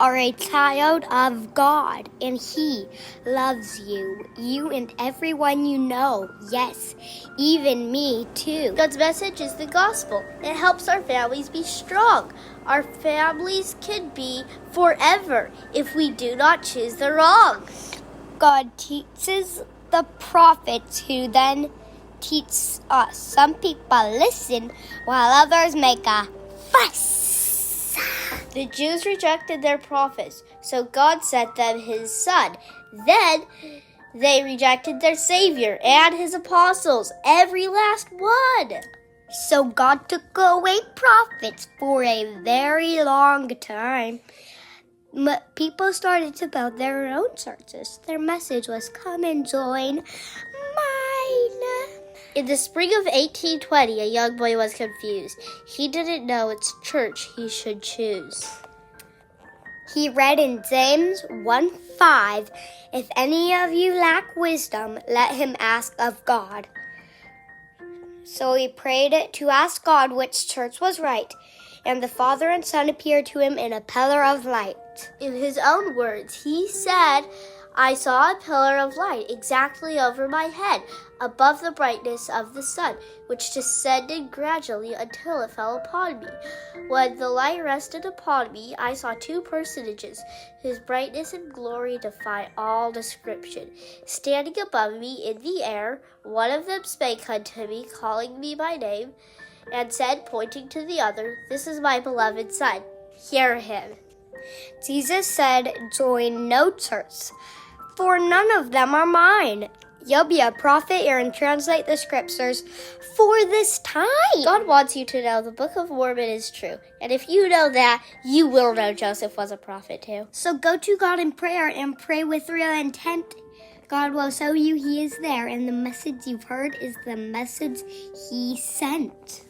are a child of God, and He loves you, you and everyone you know. Yes, even me too. God's message is the gospel. It helps our families be strong. Our families can be forever if we do not choose the wrong. God teaches the prophets who then teach us. Some people listen while others make a fuss. The Jews rejected their prophets, so God sent them His Son. Then they rejected their Savior and His apostles, every last one. So God took away prophets for a very long time. People started to build their own churches. Their message was, come and join mine. In the spring of 1820, a young boy was confused. He didn't know which church he should choose. He read in James 1:5, if any of you lack wisdom, let him ask of God. So he prayed to ask God which church was right, and the Father and Son appeared to him in a pillar of light. In his own words, he said, I saw a pillar of light exactly over my head, above the brightness of the sun, which descended gradually until it fell upon me. When the light rested upon me, I saw two personages, whose brightness and glory defy all description. Standing above me in the air, one of them spake unto me, calling me by name, and said, pointing to the other, This is my beloved Son. Hear him. Jesus said, join no church, for none of them are mine. You'll be a prophet and translate the scriptures for this time. God wants you to know the Book of Mormon is true. And if you know that, you will know Joseph was a prophet too. So go to God in prayer and pray with real intent. God will show you He is there, and the message you've heard is the message He sent.